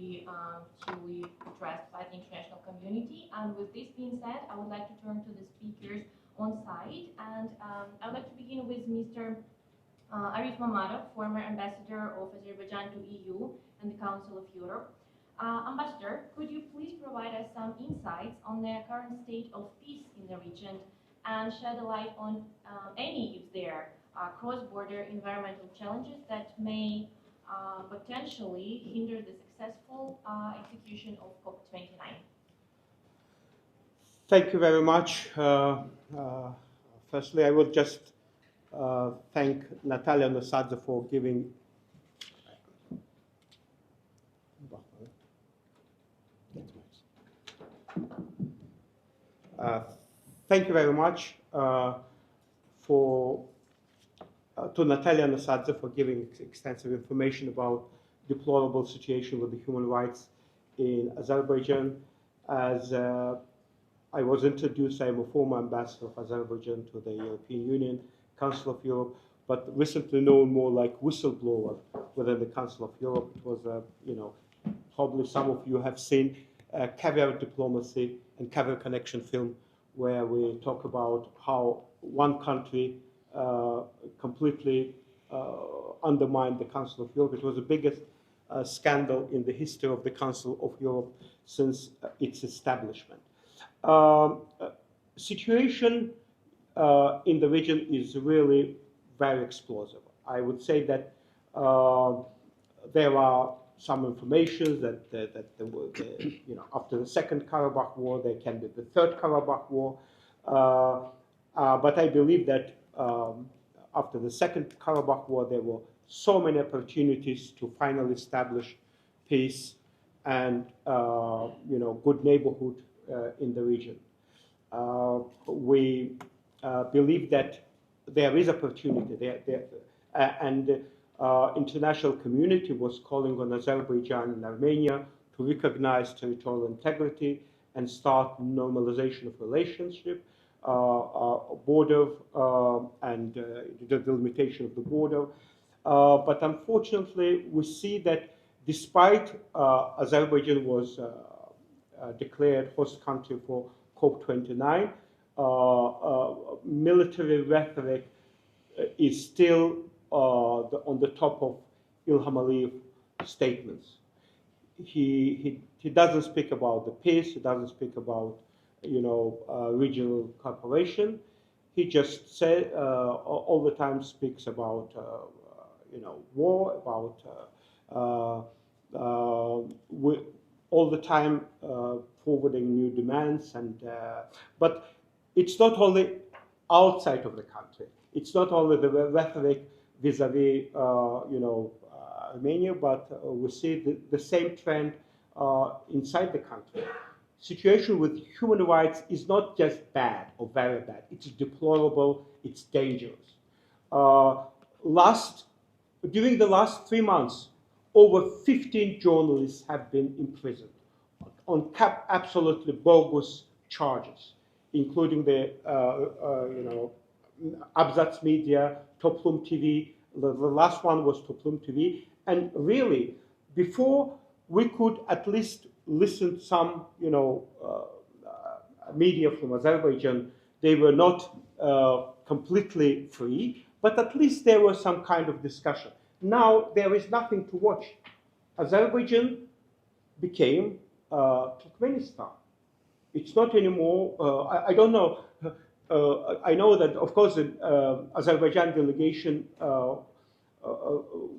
be addressed by the international community. And with this being said, I would like to turn to the speakers on site, and I would like to begin with Mr. Arif Mamadov, former ambassador of Azerbaijan to EU and the Council of Europe. Ambassador, could you please provide us some insights on the current state of peace in the region and shed a light on any, if there are, cross-border environmental challenges that may potentially hinder the successful execution of COP29? Thank you very much. Firstly, I would just thank Natalia Nosadze for giving thank you very much to Natalia Nosadze for giving extensive information about deplorable situation with the human rights in Azerbaijan. As I was introduced, I am a former ambassador of Azerbaijan to the European Union, Council of Europe, but recently known more like whistleblower within the Council of Europe. It was probably some of you have seen Caviar Diplomacy and Caviar Connection film, where we talk about how one country completely undermined the Council of Europe. It was the biggest scandal in the history of the Council of Europe since its establishment. Situation in the region is really very explosive. I would say that there are some information that there were, after the Second Karabakh War, there can be the Third Karabakh War. But I believe that after the Second Karabakh War, there were so many opportunities to finally establish peace and good neighborhood in the region. We believe that there is opportunity there, and international community was calling on Azerbaijan and Armenia to recognize territorial integrity and start normalization of relationship, border and the delimitation of the border. But unfortunately, we see that despite Azerbaijan was declared host country for COP29, military rhetoric is still on the top of Ilham Aliyev's statements. He doesn't speak about the peace. He doesn't speak about regional cooperation. He just said all the time speaks about war, about all the time forwarding new demands, and but it's not only outside of the country. It's not only the rhetoric vis-a-vis Armenia, but we see the same trend inside the country. Situation with human rights is not just bad or very bad. It's deplorable. It's dangerous. During the last 3 months, over 15 journalists have been imprisoned on absolutely bogus charges, including the Abzats Media, Toplum TV. The last one was Toplum TV. And really, before we could at least listen to some, media from Azerbaijan, they were not completely free, but at least there was some kind of discussion. Now there is nothing to watch. Azerbaijan became Turkmenistan. It's not anymore. I don't know. I know that, of course, the Azerbaijan delegation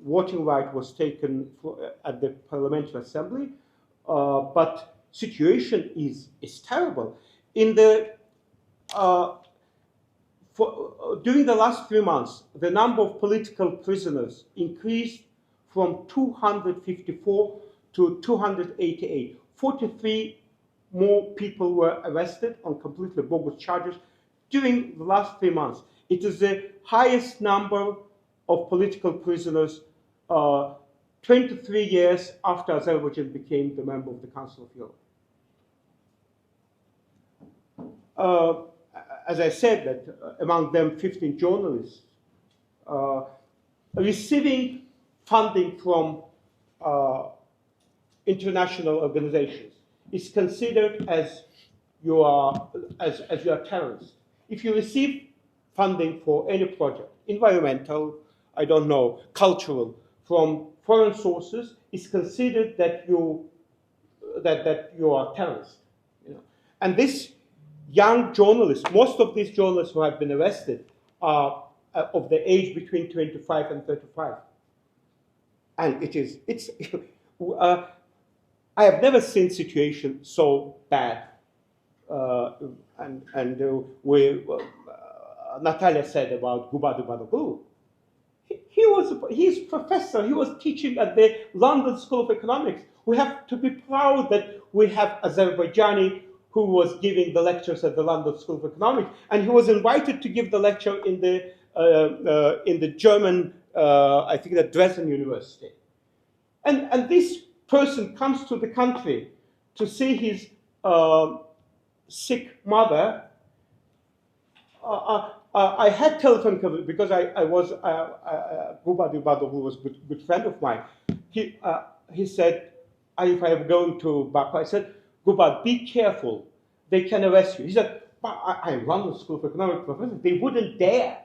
voting right was taken at the Parliamentary Assembly, but situation is terrible. During the last 3 months, the number of political prisoners increased from 254 to 288. 43 more people were arrested on completely bogus charges during the last 3 months. It is the highest number of political prisoners 23 years after Azerbaijan became the member of the Council of Europe. As I said, that among them 15 journalists receiving funding from international organizations is considered as you are terrorist. If you receive funding for any project, environmental, I don't know, cultural, from foreign sources, it's considered that you are terrorist. You know? And this young journalists, most of these journalists who have been arrested are of the age between 25 and 35. And I have never seen situation so bad. Natalia said about Gubadu Badoglu. He's professor. He was teaching at the London School of Economics. We have to be proud that we have Azerbaijani who was giving the lectures at the London School of Economics, and he was invited to give the lecture in the German, I think, the Dresden University. And this person comes to the country to see his sick mother. I had telephone coverage because Gubadu Badu, who was a good friend of mine, he said, if I am going to Baku, I said, Gubad, be careful. They can arrest you. He said, I'm London School of Economics professor. They wouldn't dare,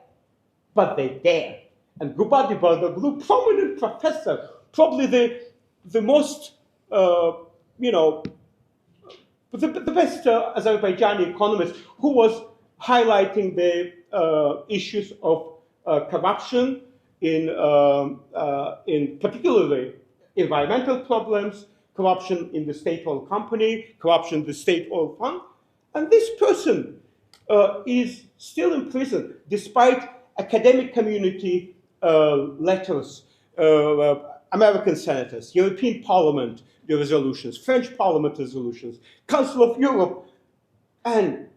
but they dare. And Gubadu Badu, prominent professor, probably the most, the best Azerbaijani economist, who was highlighting the issues of corruption in particularly environmental problems, corruption in the state oil company, corruption in the state oil fund. And this person is still in prison despite academic community letters, American senators, European Parliament resolutions, French Parliament resolutions, Council of Europe, and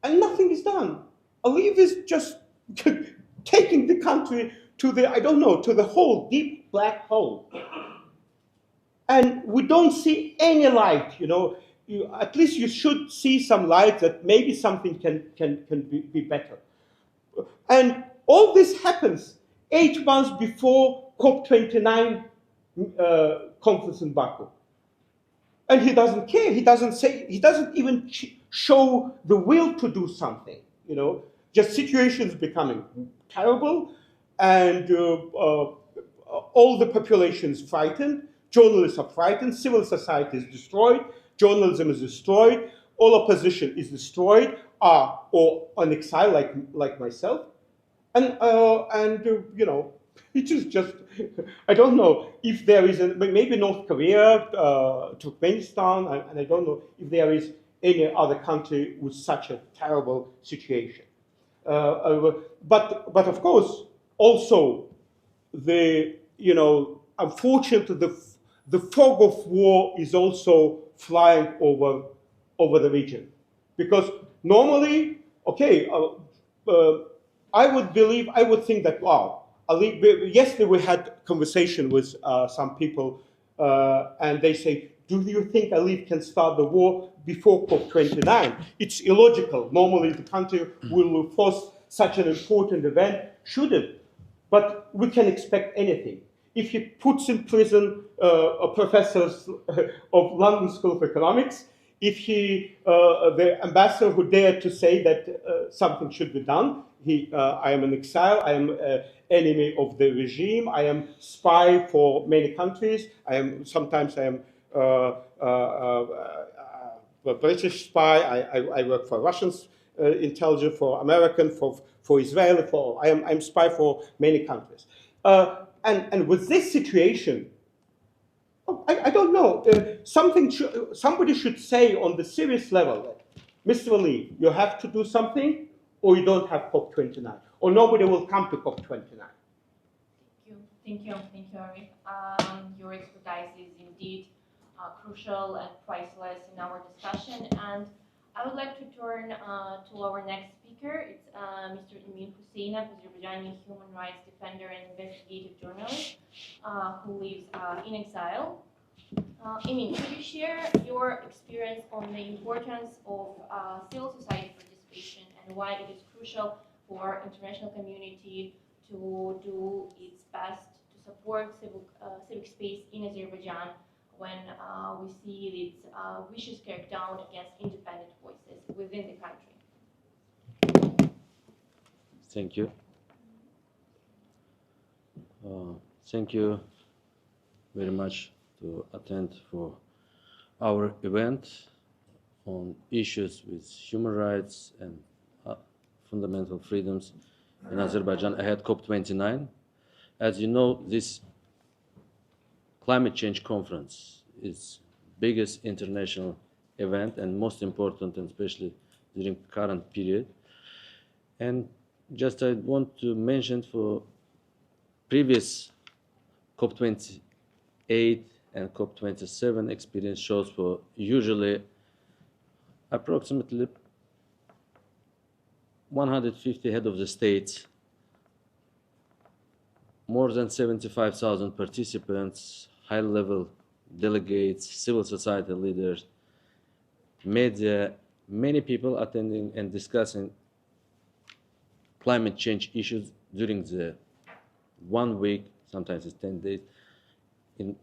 nothing is done. Aliyev is just taking the country to the whole deep black hole. And we don't see any light, at least you should see some light that maybe something can be better. And all this happens 8 months before COP29 conference in Baku. And he doesn't care. He doesn't even show the will to do something. Just situations becoming terrible, and all the population is frightened. Journalists are frightened. Civil society is destroyed. Journalism is destroyed. All opposition is destroyed, or on exile, like myself. And it is just, I don't know if there is maybe North Korea, Turkmenistan, and I don't know if there is any other country with such a terrible situation. But of course, also unfortunately, the fog of war is also flying over the region, because normally, okay, I would think that, wow, yesterday we had conversation with some people, and they say, do you think Aliyev can start the war before COP29? It's illogical. Normally the country will force such an important event, shouldn't. But we can expect anything. If he puts in prison professors of London School of Economics, if the ambassador who dared to say that something should be done, I am in exile, I am enemy of the regime, I am spy for many countries, sometimes I am a British spy, I work for Russian intelligence, for American, for Israeli, I'm spy for many countries. And with this situation, I don't know, somebody should say on the serious level, Mr. Aliyev, you have to do something, or you don't have COP29, or nobody will come to COP29. Thank you, Arif. Your expertise is indeed crucial and priceless in our discussion. And I would like to turn to our next speaker. It's Mr. Emin Huseynov, Azerbaijani human rights defender and investigative journalist who lives in exile. Emin, could you share your experience on the importance of civil society participation and why it is crucial for international community to do its best to support civic space in Azerbaijan when we see its vicious crackdown against independent voices within the country. Thank you. Thank you very much to attend for our event on issues with human rights and fundamental freedoms in Azerbaijan ahead COP29. As you know, this climate change conference is biggest international event and most important, and especially during current period. And just I want to mention for previous COP28 and COP27 experience shows for usually approximately 150 head of the states, more than 75,000 participants, high-level delegates, civil society leaders, media, many people attending and discussing climate change issues during the 1 week, sometimes it's 10 days, in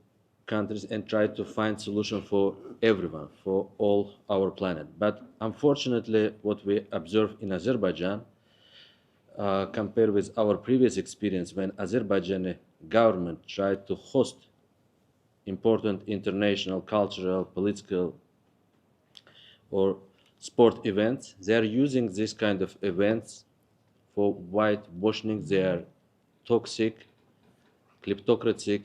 countries, and try to find solution for everyone, for all our planet. But unfortunately, what we observe in Azerbaijan, compared with our previous experience when Azerbaijani government tried to host important international, cultural, political, or sport events, they are using this kind of events for whitewashing their toxic, kleptocratic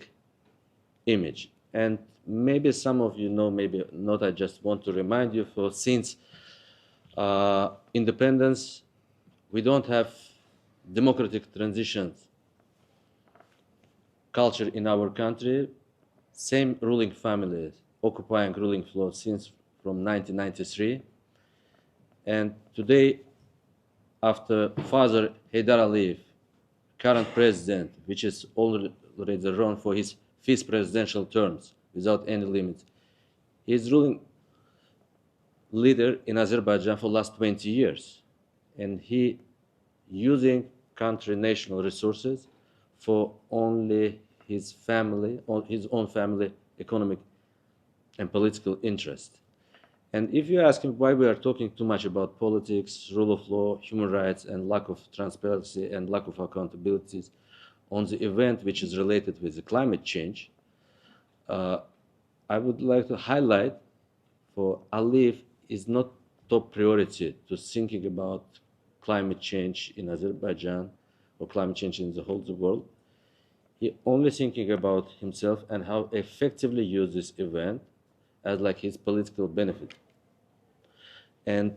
image. And maybe some of you know, maybe not, I just want to remind you, for since independence, we don't have democratic transitions culture in our country. Same ruling families occupying ruling floor since from 1993. And today, after Father Haydar Aliyev, current president, which is already run for his 5th presidential terms without any limits, he is ruling leader in Azerbaijan for last 20 years. And he using country national resources for only his family, his own family economic and political interest. And if you ask him why we are talking too much about politics, rule of law, human rights, and lack of transparency and lack of accountabilities on the event which is related with the climate change, I would like to highlight for Aliyev is not top priority to thinking about climate change in Azerbaijan or climate change in the whole world. He only thinking about himself and how effectively use this event as like his political benefit. And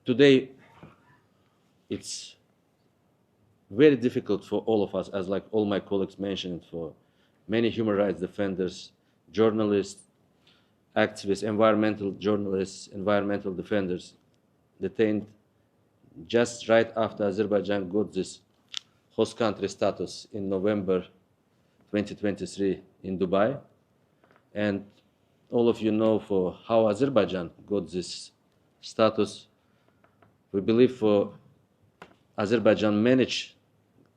today, it's very difficult for all of us, as like all my colleagues mentioned, for many human rights defenders, journalists, activists, environmental journalists, environmental defenders, detained just right after Azerbaijan got this host country status in November 2023 in Dubai. And all of you know for how Azerbaijan got this status. We believe for Azerbaijan managed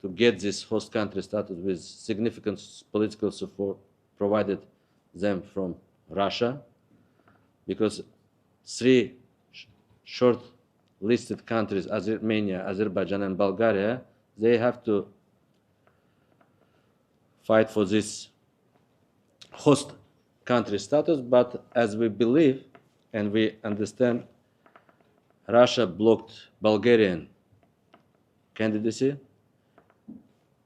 to get this host country status with significant political support provided them from Russia, because 3 short-listed countries, Armenia, Azerbaijan, and Bulgaria, they have to fight for this host country status. But as we believe and we understand, Russia blocked Bulgarian candidacy,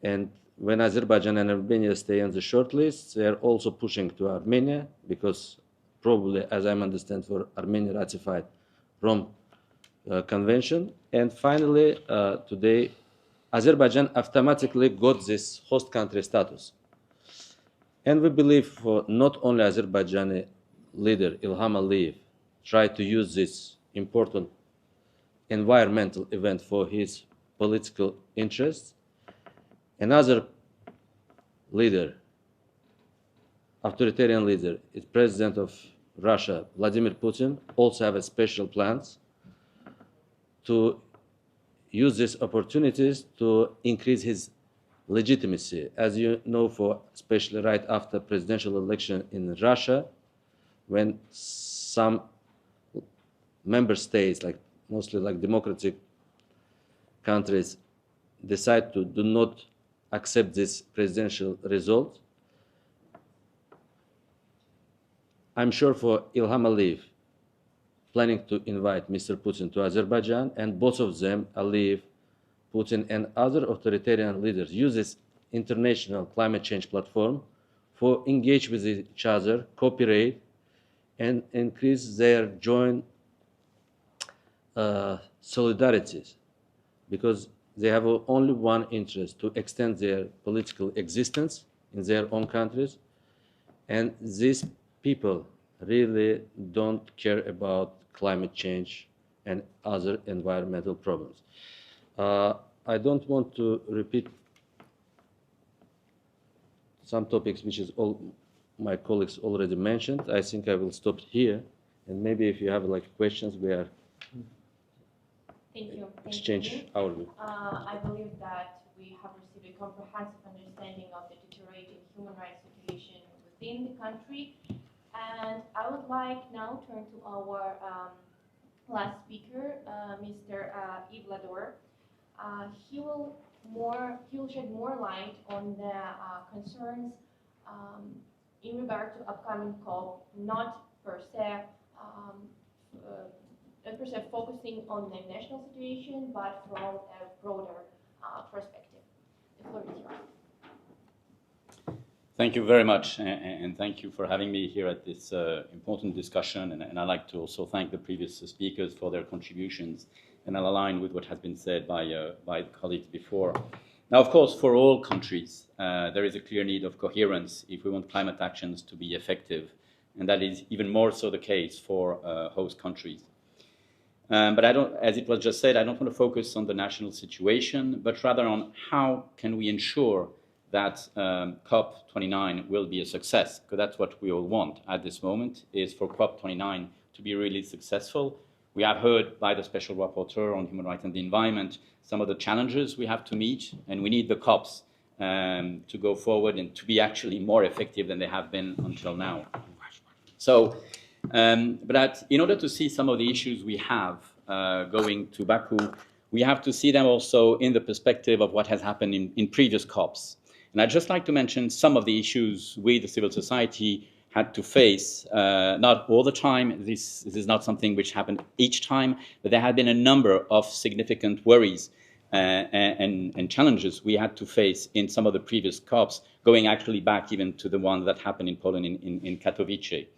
and when Azerbaijan and Armenia stay on the short list, they are also pushing to Armenia, because probably, as I understand, for Armenia ratified Rome Convention. And finally, today, Azerbaijan automatically got this host country status. And we believe for not only Azerbaijani leader Ilham Aliyev tried to use this important environmental event for his political interests, another leader, authoritarian leader, is President of Russia, Vladimir Putin, also have a special plans to use these opportunities to increase his legitimacy. As you know, for especially right after presidential election in Russia, when some member states, like mostly like democratic countries, decide to do not accept this presidential result, I'm sure for Ilham Aliyev planning to invite Mr. Putin to Azerbaijan, and both of them, Aliyev, Putin, and other authoritarian leaders, use this international climate change platform for engage with each other, cooperate, and increase their joint solidarities, because they have only one interest: to extend their political existence in their own countries. And these people really don't care about climate change and other environmental problems. I don't want to repeat some topics which is all my colleagues already mentioned. I think I will stop here, and maybe if you have like questions, we are exchange our view. I believe that we have received a comprehensive understanding of the deteriorating human rights situation within the country, and I would like now to turn to our last speaker, Mr. Yves Lador. He will shed more light on the concerns in regard to upcoming COP, not per se focusing on the national situation, but from a broader perspective. The floor is yours. Thank you very much, and thank you for having me here at this important discussion. And I'd like to also thank the previous speakers for their contributions, and I'll align with what has been said by colleagues before. Now, of course, for all countries, there is a clear need of coherence if we want climate actions to be effective, and that is even more so the case for host countries. But as it was just said, I don't want to focus on the national situation, but rather on how can we ensure that COP29 will be a success, because that's what we all want at this moment, is for COP29 to be really successful. We have heard by the Special Rapporteur on Human Rights and the Environment some of the challenges we have to meet, and we need the COPs to go forward and to be actually more effective than they have been until now. So, but in order to see some of the issues we have going to Baku, we have to see them also in the perspective of what has happened in previous COPs. And I'd just like to mention some of the issues we, the civil society, had to face, not all the time. This is not something which happened each time, but there had been a number of significant worries and challenges we had to face in some of the previous COPs, going actually back even to the one that happened in Poland in Katowice.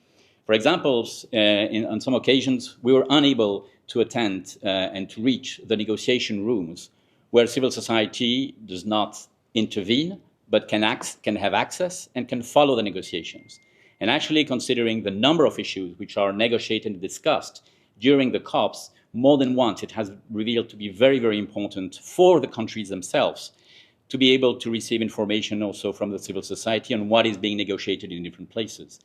For example, on some occasions, we were unable to attend and to reach the negotiation rooms where civil society does not intervene, but can have access and can follow the negotiations. And actually, considering the number of issues which are negotiated and discussed during the COPs, more than once it has revealed to be very, very important for the countries themselves to be able to receive information also from the civil society on what is being negotiated in different places.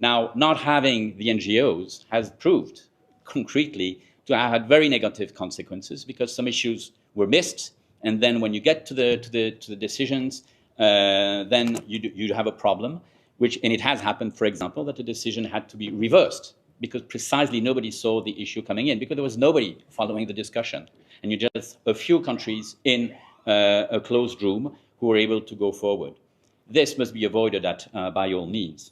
Now, not having the NGOs has proved concretely to have had very negative consequences, because some issues were missed, and then when you get to the decisions, then you have a problem. And it has happened, for example, that the decision had to be reversed because precisely nobody saw the issue coming in, because there was nobody following the discussion, and you just a few countries in a closed room who were able to go forward. This must be avoided by all means.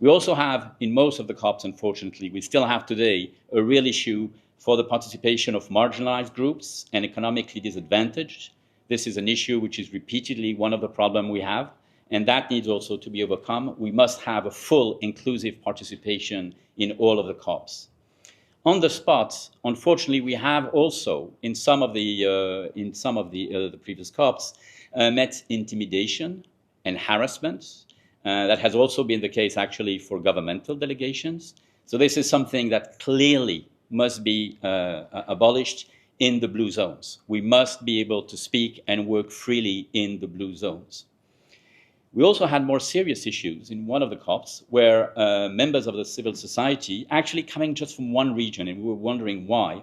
We also have, in most of the COPs, unfortunately, we still have today a real issue for the participation of marginalized groups and economically disadvantaged. This is an issue which is repeatedly one of the problems we have, and that needs also to be overcome. We must have a full inclusive participation in all of the COPs. On the spot, unfortunately, we have also, in some of the previous COPs, met intimidation and harassment. That has also been the case, actually, for governmental delegations. So this is something that clearly must be abolished in the blue zones. We must be able to speak and work freely in the blue zones. We also had more serious issues in one of the COPs where members of the civil society, actually coming just from one region, and we were wondering why,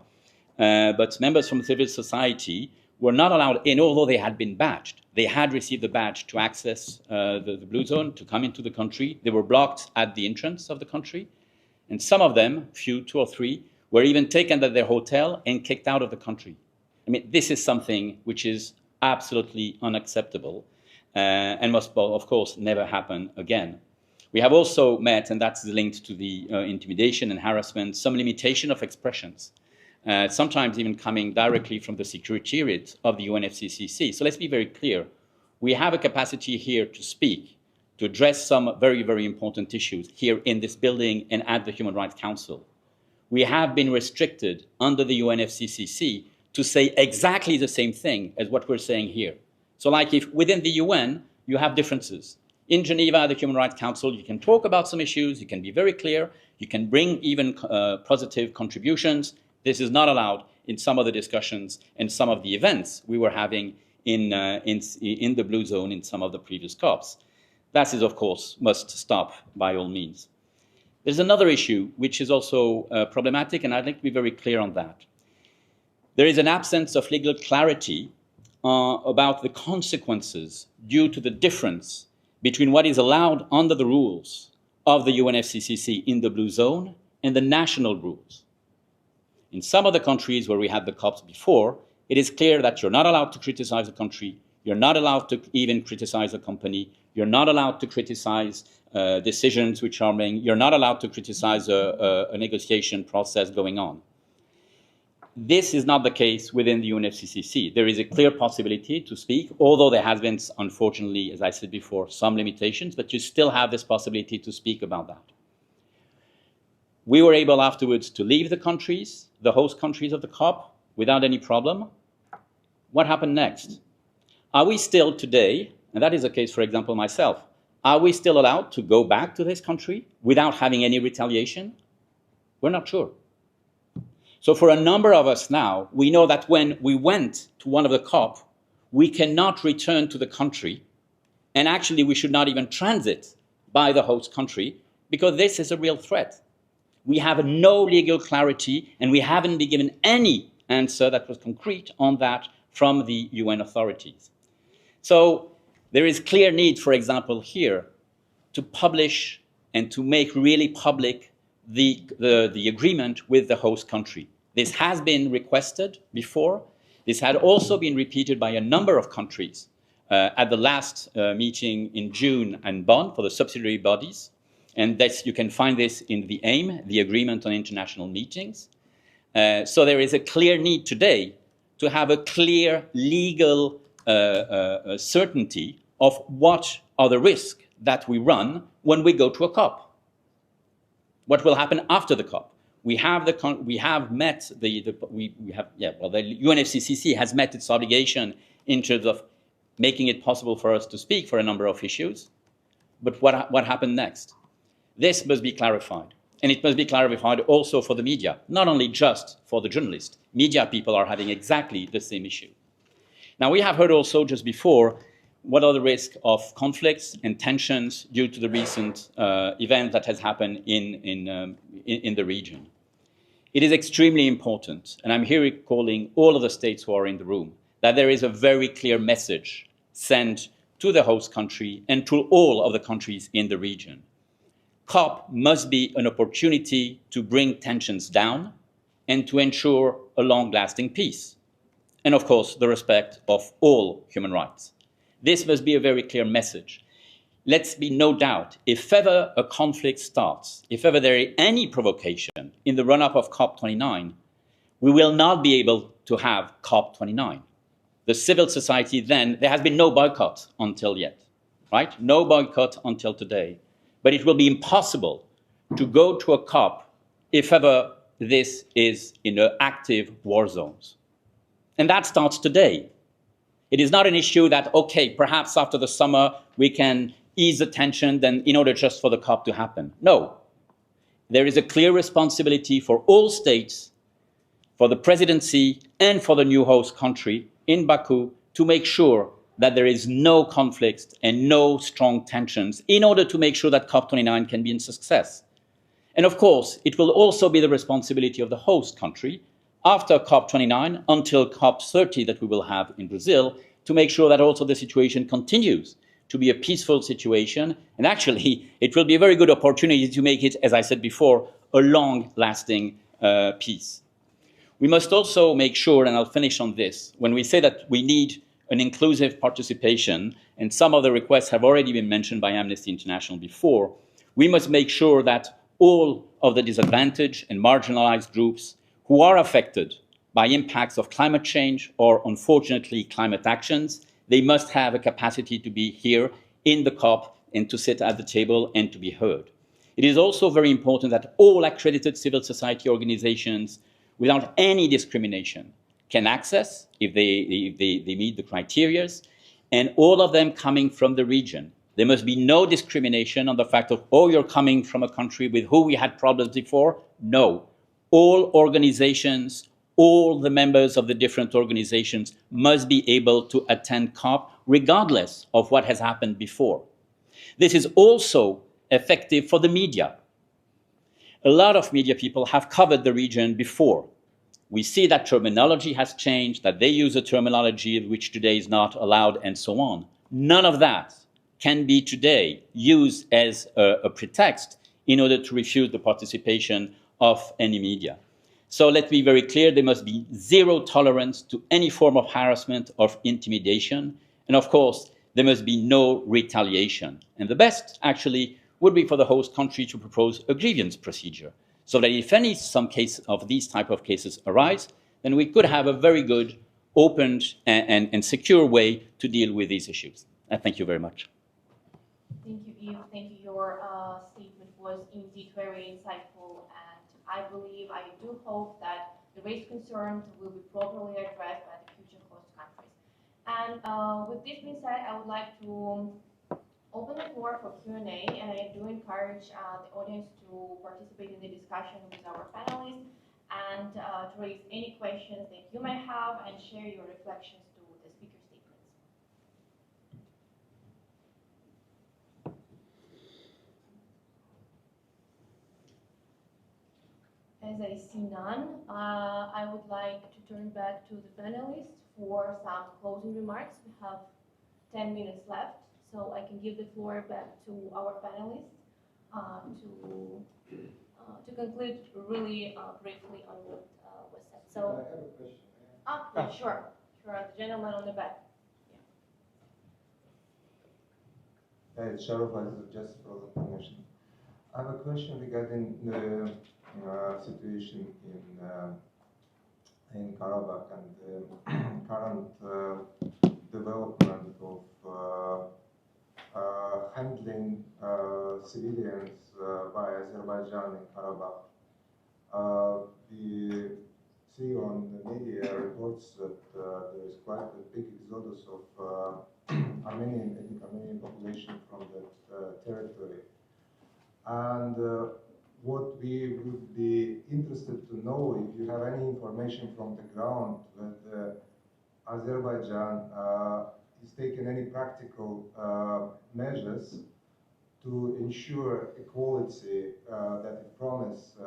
but members from civil society were not allowed in, although they had been badged. They had received the badge to access the blue zone, to come into the country. They were blocked at the entrance of the country. And some of them, few, 2 or 3, were even taken at their hotel and kicked out of the country. I mean, this is something which is absolutely unacceptable and must, of course, never happen again. We have also met, and that's linked to the intimidation and harassment, some limitation of expressions, sometimes even coming directly from the secretariat of the UNFCCC. So let's be very clear. We have a capacity here to speak, to address some very, very important issues here in this building and at the Human Rights Council. We have been restricted under the UNFCCC to say exactly the same thing as what we're saying here. So like if within the UN, you have differences. In Geneva, the Human Rights Council, you can talk about some issues, you can be very clear, you can bring even positive contributions. This is not allowed in some of the discussions and some of the events we were having in the Blue Zone in some of the previous COPs. That is, of course, must stop by all means. There's another issue which is also problematic, and I'd like to be very clear on that. There is an absence of legal clarity about the consequences due to the difference between what is allowed under the rules of the UNFCCC in the Blue Zone and the national rules. In some of the countries where we had the COPs before, it is clear that you're not allowed to criticize a country, you're not allowed to even criticize a company, you're not allowed to criticize decisions which are made, you're not allowed to criticize a negotiation process going on. This is not the case within the UNFCCC. There is a clear possibility to speak, although there has been, unfortunately, as I said before, some limitations, but you still have this possibility to speak about that. We were able afterwards to leave the countries, the host countries of the COP, without any problem. What happened next? Are we still today, and that is the case, for example, myself, are we still allowed to go back to this country without having any retaliation? We're not sure. So for a number of us now, we know that when we went to one of the COP, we cannot return to the country, and actually we should not even transit by the host country, because this is a real threat. We have no legal clarity, and we haven't been given any answer that was concrete on that from the UN authorities. So there is clear need, for example, here, to publish and to make really public the agreement with the host country. This has been requested before. This had also been repeated by a number of countries at the last meeting in June in Bonn for the subsidiary bodies. And that's, you can find this in the AIM, the Agreement on International Meetings. So there is a clear need today to have a clear legal certainty of what are the risks that we run when we go to a COP. What will happen after the COP? The UNFCCC has met its obligation in terms of making it possible for us to speak for a number of issues. But what happened next? This must be clarified. And it must be clarified also for the media, not only just for the journalists. Media people are having exactly the same issue. Now, we have heard also just before what are the risks of conflicts and tensions due to the recent event that has happened in the region. It is extremely important, and I'm here calling all of the states who are in the room, that there is a very clear message sent to the host country and to all of the countries in the region. COP must be an opportunity to bring tensions down and to ensure a long-lasting peace. And of course, the respect of all human rights. This must be a very clear message. Let's be no doubt, if ever a conflict starts, if ever there is any provocation in the run-up of COP29, we will not be able to have COP29. The civil society then, there has been no boycott until yet, right? No boycott until today. But it will be impossible to go to a COP if ever this is in active war zones. And that starts today. It is not an issue that, okay, perhaps after the summer we can ease the tension then in order just for the COP to happen. No. There is a clear responsibility for all states, for the presidency and for the new host country in Baku to make sure that there is no conflicts and no strong tensions in order to make sure that COP29 can be a success. And of course, it will also be the responsibility of the host country after COP29 until COP30 that we will have in Brazil, to make sure that also the situation continues to be a peaceful situation. And actually, it will be a very good opportunity to make it, as I said before, a long-lasting peace. We must also make sure, and I'll finish on this, when we say that we need an inclusive participation, and some of the requests have already been mentioned by Amnesty International before, we must make sure that all of the disadvantaged and marginalized groups who are affected by impacts of climate change or, unfortunately, climate actions, they must have a capacity to be here in the COP and to sit at the table and to be heard. It is also very important that all accredited civil society organizations, without any discrimination, can access if they meet the criteria, and all of them coming from the region. There must be no discrimination on the fact of, oh, you're coming from a country with who we had problems before. No. All organizations, all the members of the different organizations must be able to attend COP regardless of what has happened before. This is also effective for the media. A lot of media people have covered the region before. We see that terminology has changed, that they use a terminology which today is not allowed, and so on. None of that can be today used as a pretext in order to refute the participation of any media. So let's be very clear, there must be zero tolerance to any form of harassment or intimidation. And of course, there must be no retaliation. And the best, actually, would be for the host country to propose a grievance procedure, so that if some case of these type of cases arise, then we could have a very good, open, and secure way to deal with these issues. Thank you very much. Thank you, Yves. Thank you. Your statement was indeed very insightful, and I do hope that the raised concerns will be properly addressed by the future host countries. And with this being said, I would like to open the floor for Q&A, and I do encourage the audience to participate in the discussion with our panelists and to raise any questions that you may have and share your reflections to the speaker statements. As I see none, I would like to turn back to the panelists for some closing remarks. We have 10 minutes left, so I can give the floor back to our panelists to conclude really briefly on what was said. So, I have a question. yeah, sure, the gentleman on the back. It's Sharif Aziz, just for the information. I have a question regarding the situation in Karabakh and the current development of handling civilians by Azerbaijan in Karabakh. We see on the media reports that there is quite a big exodus of ethnic Armenian population from that territory. And what we would be interested to know, if you have any information from the ground, that Azerbaijan is taking any practical measures to ensure equality that it promised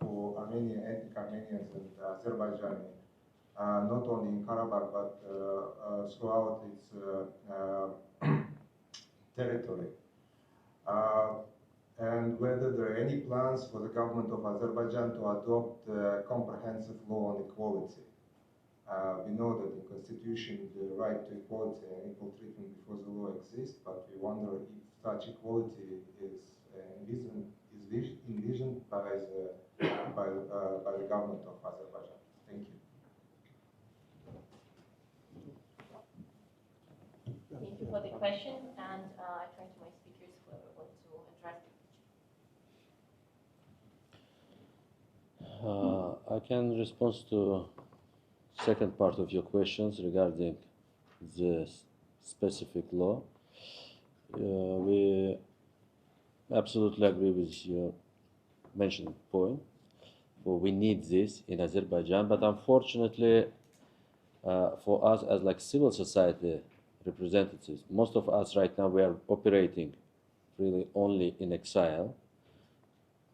for ethnic Armenians and Azerbaijani, not only in Karabakh but throughout its territory. And whether there are any plans for the government of Azerbaijan to adopt a comprehensive law on equality. We know that in the Constitution the right to equality and equal treatment before the law exists, but we wonder if such equality is envisioned by the government of Azerbaijan. Thank you. Thank you for the question, and I turn to my speakers who want to address I can respond to second part of your questions regarding the specific law. We absolutely agree with your mentioned point. Well, we need this in Azerbaijan, but unfortunately, for us as like civil society representatives, most of us right now we are operating really only in exile.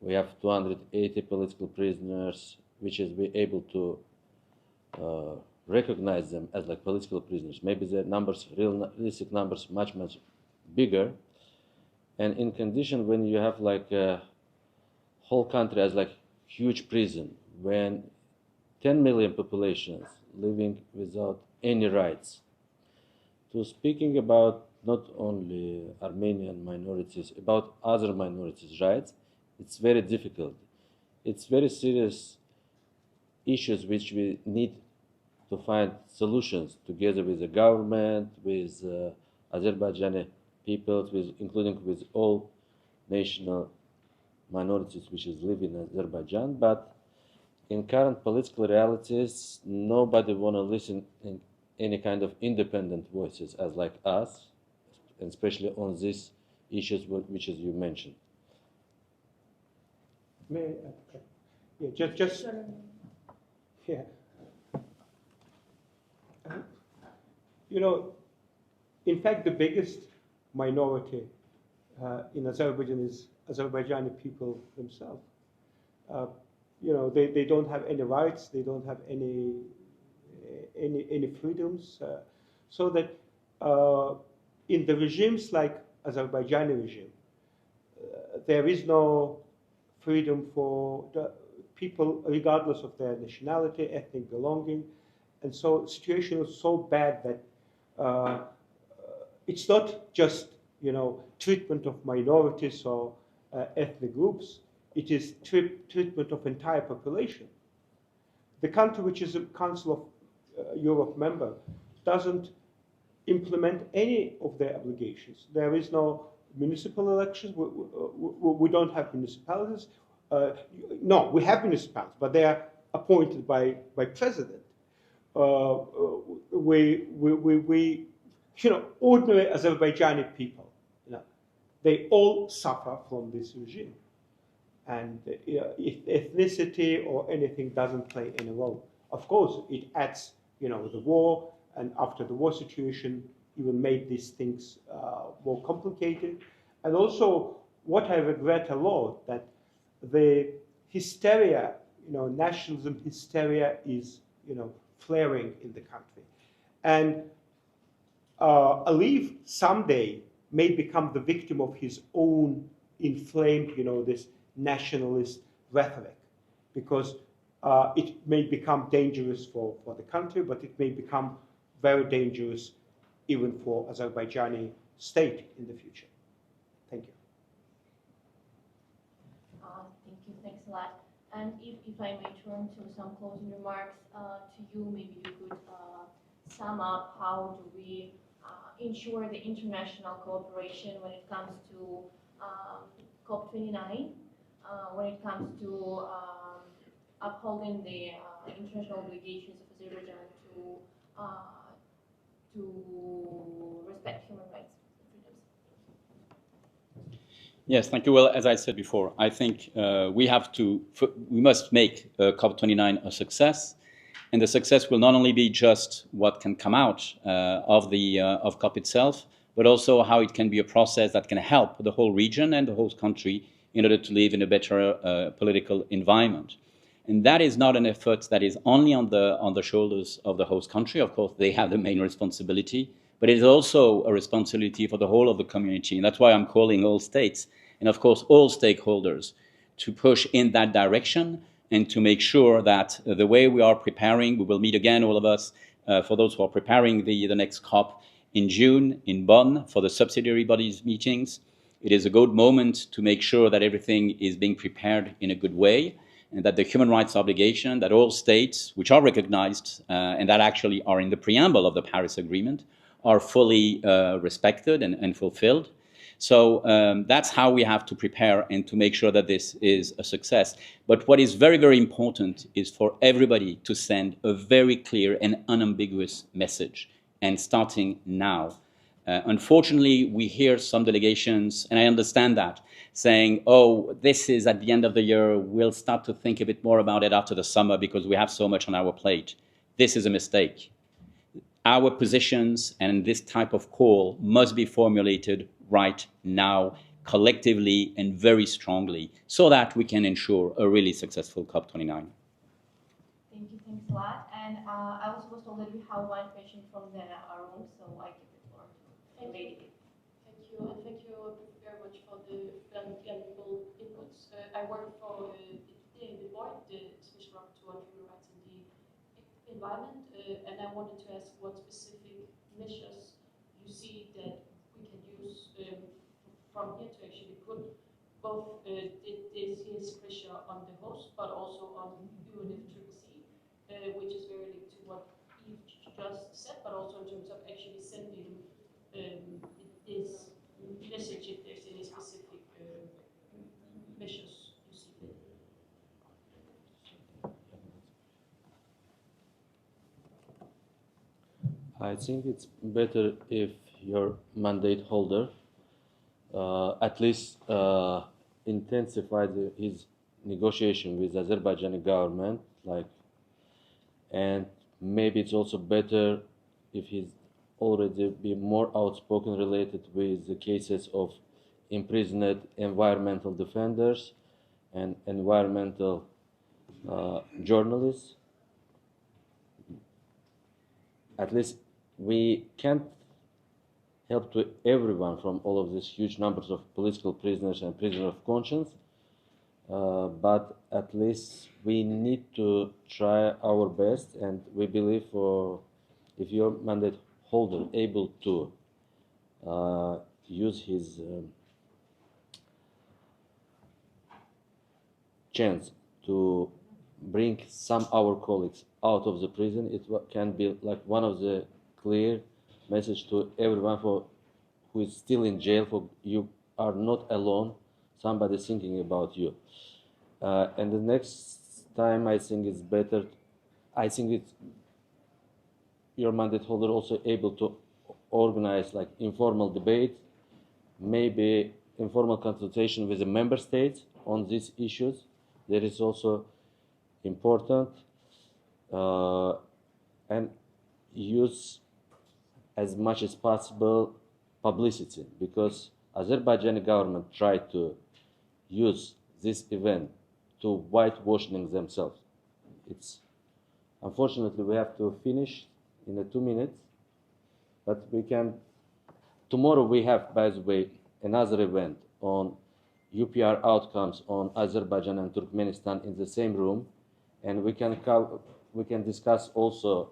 We have 280 political prisoners, which is we able to recognize them as like political prisoners. Maybe the numbers, realistic numbers, much bigger. And in condition when you have like a whole country as like huge prison, when 10 million populations living without any rights, to speaking about not only Armenian minorities, about other minorities' rights, it's very difficult. It's very serious issues which we need to find solutions together with the government, with Azerbaijani peoples, including with all national minorities which is live in Azerbaijan. But in current political realities, nobody want to listen in any kind of independent voices as like us, and especially on these issues which as you mentioned. May I, yeah, just yeah. You know, in fact, the biggest minority in Azerbaijan is Azerbaijani people themselves. You know, they don't have any rights, they don't have any freedoms, so that in the regimes like Azerbaijani regime, there is no freedom for the people regardless of their nationality, ethnic belonging, and so the situation is so bad that it's not just, you know, treatment of minorities or ethnic groups, it is treatment of entire population. The country, which is a Council of Europe member, doesn't implement any of their obligations. There is no municipal elections. We don't have municipalities. No, we have municipalities, but they are appointed by president. You know, ordinary Azerbaijani people, you know, they all suffer from this regime. And if ethnicity or anything doesn't play any role, of course, it adds, you know, the war, and after the war situation, even made these things more complicated. And also, what I regret a lot, that the hysteria, you know, nationalism hysteria is, you know, flaring in the country. And Aliyev someday may become the victim of his own inflamed, you know, this nationalist rhetoric, because it may become dangerous for the country, but it may become very dangerous even for Azerbaijani state in the future. Thank you. Thank you, thanks a lot. And if I may turn to some closing remarks to you, maybe you could sum up how do we ensure the international cooperation when it comes to COP29, when it comes to upholding the international obligations of Azerbaijan to respect human rights and freedoms. Yes, thank you. Well, as I said before, I think we must make COP29 a success, and the success will not only be just what can come out of COP itself, but also how it can be a process that can help the whole region and the whole country in order to live in a better political environment. And that is not an effort that is only on the shoulders of the host country. Of course, they have the main responsibility, but it is also a responsibility for the whole of the community. And that's why I'm calling all states, and of course all stakeholders, to push in that direction and to make sure that the way we are preparing, we will meet again, all of us, for those who are preparing the next COP in June in Bonn for the subsidiary bodies meetings. It is a good moment to make sure that everything is being prepared in a good way, and that the human rights obligation that all states, which are recognized and that actually are in the preamble of the Paris Agreement, are fully respected and fulfilled. So that's how we have to prepare and to make sure that this is a success. But what is very, very important is for everybody to send a very clear and unambiguous message, and starting now. Unfortunately, we hear some delegations, and I understand that, saying, oh, this is at the end of the year, we'll start to think a bit more about it after the summer because we have so much on our plate. This is a mistake. Our positions and this type of call must be formulated right now, collectively and very strongly, so that we can ensure a really successful COP29. Thank you, thanks a lot. And I also was told that we have one question from the room, so I give the floor to the lady. Thank you, and thank you very much for the valuable inputs. I work for the board, the Special Rapporteur on Human Rights and the Environment, and I wanted to ask what specific measures you see that we can use from here to actually put both this pressure on the host, but also on UNFCCC, which is very linked to what Eve just said, but also in terms of actually sending this message if there's any specific measures you see fit. I think it's better if your mandate holder at least intensified his negotiation with Azerbaijani government, and maybe it's also better if he's already be more outspoken related with the cases of imprisoned environmental defenders and environmental journalists. At least we can't help to everyone from all of these huge numbers of political prisoners and prisoners of conscience, but at least we need to try our best, and we believe if your mandate holder able to use his chance to bring some our colleagues out of the prison, it can be like one of the clear message to everyone who is still in jail, for you are not alone, somebody thinking about you. And the next time I think it's better, I think it's your mandate holder also able to organize like informal debate, maybe informal consultation with the member states on these issues. That is also important, and use as much as possible publicity, because Azerbaijani government tried to use this event to whitewashing themselves. It's unfortunately we have to finish in 2 minutes, but we can. Tomorrow we have, by the way, another event on UPR outcomes on Azerbaijan and Turkmenistan in the same room, and we can discuss also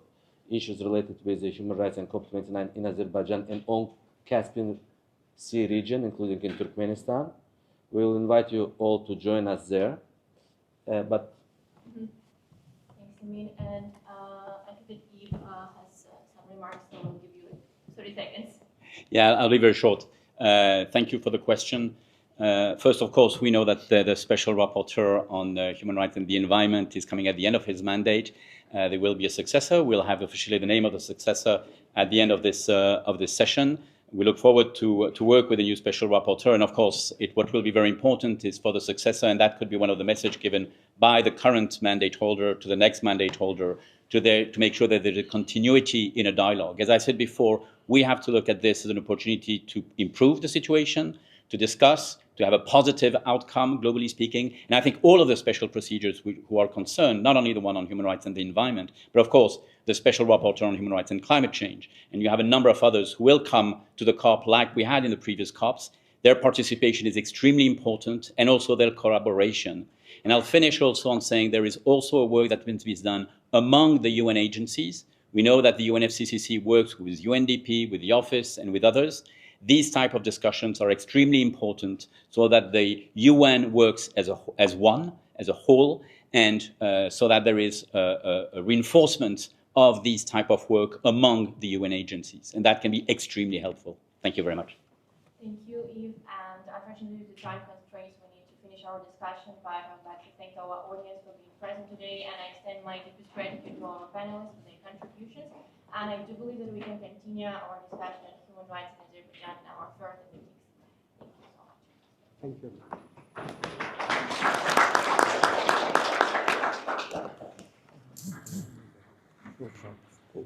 issues related with the human rights and COP29 in Azerbaijan and on Caspian Sea region, including in Turkmenistan. We will invite you all to join us there. Thanks, Amin. And I think that Eve has some remarks, so I'll give you 30 seconds. Yeah, I'll be very short. Thank you for the question. First, of course, we know that the Special Rapporteur on Human Rights and the Environment is coming at the end of his mandate. There will be a successor. We'll have officially the name of the successor at the end of this session. We look forward to work with the new Special Rapporteur. And of course, what will be very important is for the successor, and that could be one of the messages given by the current mandate holder to the next mandate holder, to make sure that there's a continuity in a dialogue. As I said before, we have to look at this as an opportunity to improve the situation, to discuss, to have a positive outcome, globally speaking. And I think all of the special procedures who are concerned, not only the one on human rights and the environment, but of course, the Special Rapporteur on Human Rights and Climate Change. And you have a number of others who will come to the COP like we had in the previous COPs. Their participation is extremely important, and also their collaboration. And I'll finish also on saying there is also a work that needs to be done among the UN agencies. We know that the UNFCCC works with UNDP, with the office, and with others. These type of discussions are extremely important so that the UN works as one, as a whole, and so that there is a reinforcement of these type of work among the UN agencies. And that can be extremely helpful. Thank you very much. Thank you, Eve. And unfortunately, due to time constraints, we need to finish our discussion, but I would like to thank our audience for being present today, and I extend my deepest gratitude to our panelists for their contributions. And I do believe that we can continue our discussion on human rights in Azerbaijan in our further meetings. Thank you so much. Thank you.